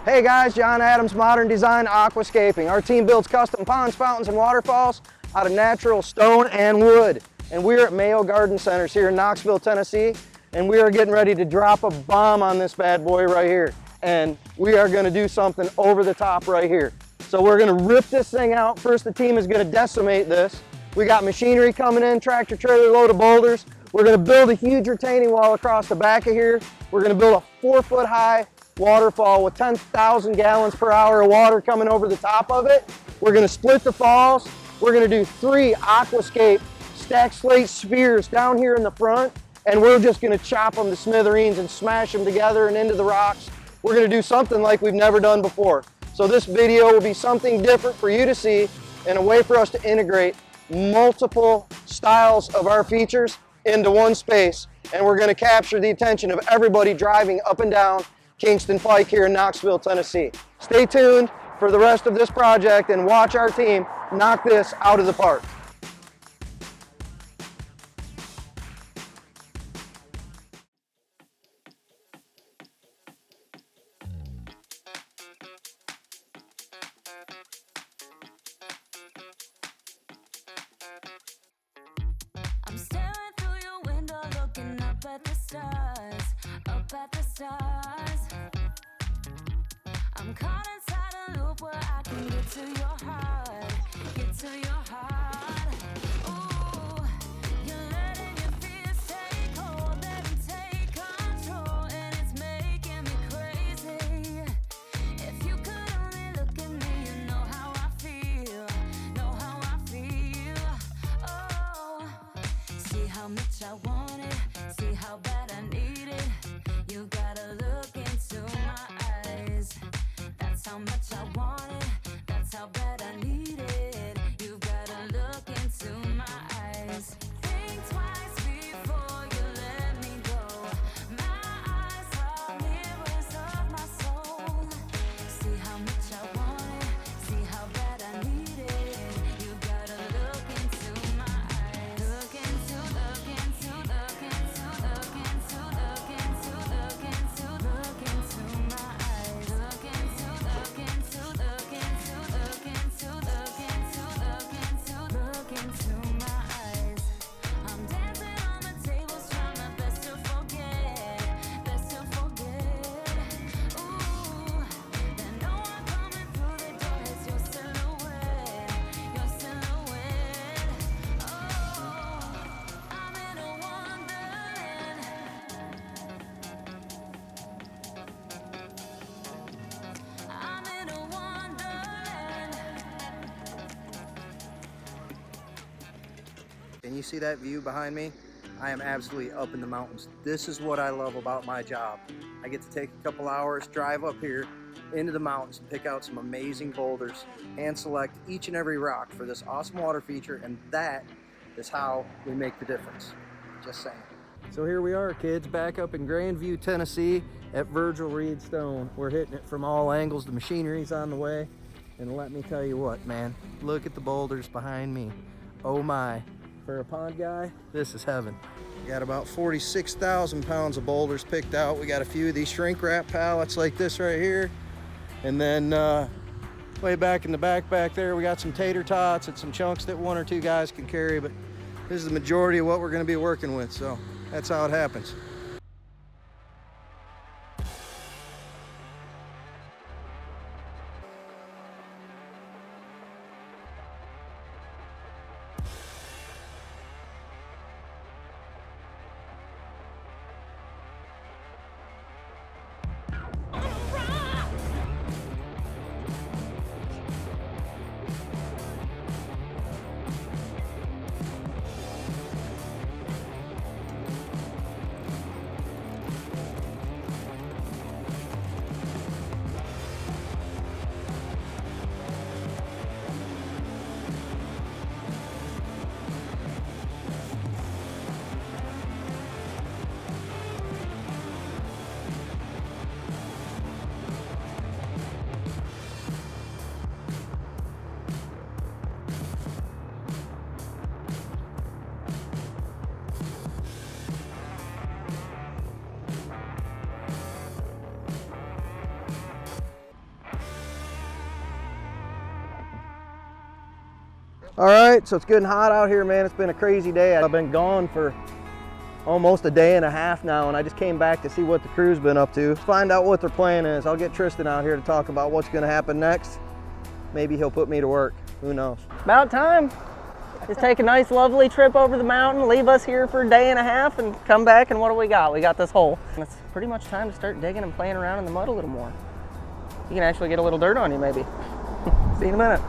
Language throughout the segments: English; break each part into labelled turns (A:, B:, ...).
A: Hey guys, John Adams, Modern Design Aquascaping. Our team builds custom ponds, fountains, and waterfalls out of natural stone and wood. And we're at Mayo Garden Center here in Knoxville, Tennessee. And we are getting ready to drop a bomb on this bad boy right here. And we are gonna do something over the top right here. So we're gonna rip this thing out. First, the team is gonna decimate this. We got machinery coming in, tractor trailer load of boulders. We're gonna build a huge retaining wall across the back of here. We're gonna build a 4-foot high waterfall with 10,000 gallons per hour of water coming over the top of it. We're gonna split the falls. We're gonna do 3 Aquascape stacked slate spheres down here in the front, and we're just gonna chop them to smithereens and smash them together and into the rocks. We're gonna do something like we've never done before. So this video will be something different for you to see and a way for us to integrate multiple styles of our features into one space. And we're gonna capture the attention of everybody driving up and down Kingston Pike here in Knoxville, Tennessee. Stay tuned for the rest of this project and watch our team knock this out of the park.
B: I'm staring through your window, looking up at the stars, up at the stars. I'm caught inside a loop where I can get to your heart, get to your heart. Ooh, you're letting your fears take hold, let them take control, and it's making me crazy. If you could only look at me, you know how I feel, know how I feel. Oh, see how much I want it, see how bad I need it. You gotta look into my eyes. That's how much I want it, that's how bad I need it. You gotta look into my eyes. Think twice before you let me go. My eyes are mirrors of my soul. See how much I want it, see how bad I need it. You gotta look into my eyes. Look into, look into, look into, look into, look into, look into, look into my eyes. Look into, look into, look into, look into, look into, look into, look into my eyes. I'm dancing on the tables, trying my best to forget, best to forget. Ooh, then no one coming through the door is your silhouette, your silhouette. Oh, I'm in a wonderland. I'm in a wonderland.
A: Can you see that view behind me? I am absolutely up in the mountains. This is what I love about my job. I get to take a couple hours, drive up here into the mountains, and pick out some amazing boulders, and select each and every rock for this awesome water feature, and that is how we make the difference. Just saying. So here we are, kids, back up in Grandview, Tennessee at Virgil Reed Stone. We're hitting it from all angles. The machinery's on the way. And let me tell you what, man, look at the boulders behind me. Oh my. For a pond guy, this is heaven. We got about 46,000 pounds of boulders picked out. We got a few of these shrink wrap pallets like this right here. And then way back in the back there, we got some tater tots and some chunks that 1 or 2 guys can carry, but this is the majority of what we're gonna be working with, so that's how it happens. All right, so it's getting hot out here, man. It's been a crazy day. I've been gone for almost a day and a half now, and I just came back to see what the crew's been up to. Find out what their plan is. I'll get Tristan out here to talk about what's gonna happen next. Maybe he'll put me to work, who knows.
C: About time. Just take a nice lovely trip over the mountain, leave us here for a day and a half and come back, and what do we got? We got this hole. And it's pretty much time to start digging and playing around in the mud a little more. You can actually get a little dirt on you maybe. See you in a minute.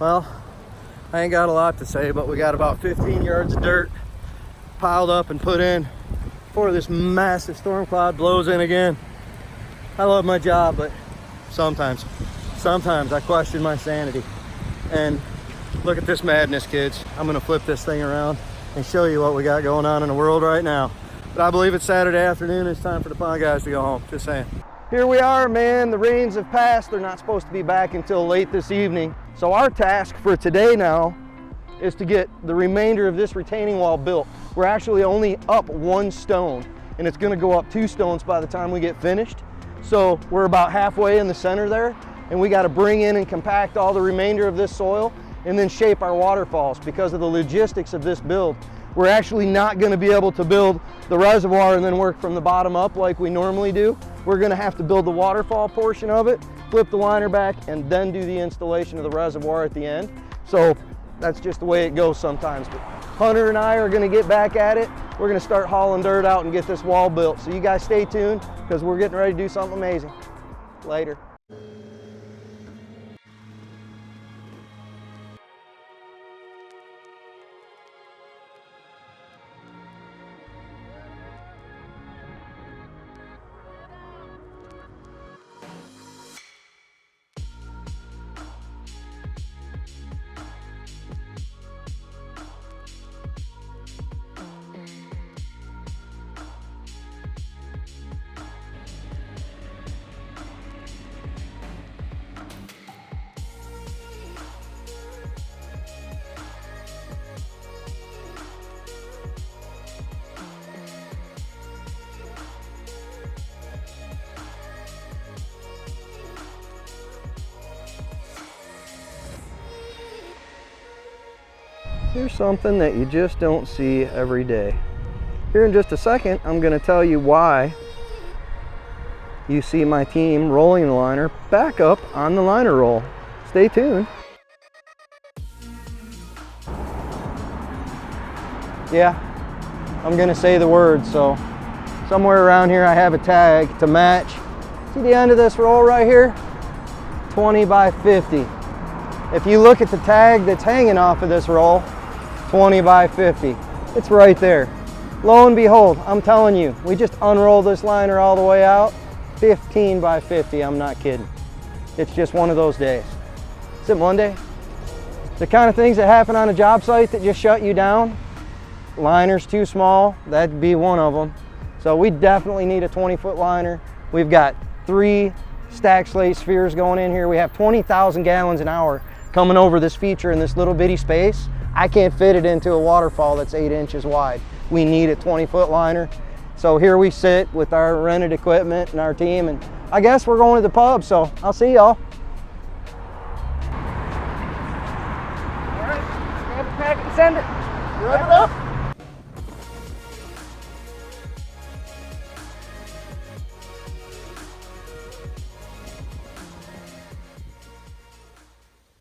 A: Well, I ain't got a lot to say, but we got about 15 yards of dirt piled up and put in before this massive storm cloud blows in again. I love my job, but sometimes I question my sanity. And look at this madness, kids. I'm gonna flip this thing around and show you what we got going on in the world right now. But I believe it's Saturday afternoon. It's time for the pond guys to go home, just saying. Here we are, man. The rains have passed. They're not supposed to be back until late this evening. So our task for today now is to get the remainder of this retaining wall built. We're actually only up one stone, and it's gonna go up 2 stones by the time we get finished. So we're about halfway in the center there, and we gotta bring in and compact all the remainder of this soil and then shape our waterfalls. Because of the logistics of this build, we're actually not gonna be able to build the reservoir and then work from the bottom up like we normally do. We're gonna have to build the waterfall portion of it, flip the liner back, and then do the installation of the reservoir at the end. So that's just the way it goes sometimes. But Hunter and I are gonna get back at it. We're gonna start hauling dirt out and get this wall built. So you guys stay tuned, because we're getting ready to do something amazing. Later. Here's something that you just don't see every day. Here in just a second, I'm going to tell you why you see my team rolling the liner back up on the liner roll. Stay tuned. Yeah, I'm going to say the word, so somewhere around here I have a tag to match. See the end of this roll right here? 20 by 50. If you look at the tag that's hanging off of this roll, 20 by 50. It's right there. Lo and behold, I'm telling you, we just unrolled this liner all the way out. 15 by 50, I'm not kidding. It's just one of those days. Is it Monday? The kind of things that happen on a job site that just shut you down. Liner's too small, that'd be one of them. So we definitely need a 20-foot liner. We've got 3 stack slate spheres going in here. We have 20,000 gallons an hour coming over this feature in this little bitty space. I can't fit it into a waterfall that's 8 inches wide. We need a 20-foot liner. So here we sit with our rented equipment and our team, and I guess we're going to the pub, so I'll see y'all.
C: All right, grab the pack and send it. Rev it up.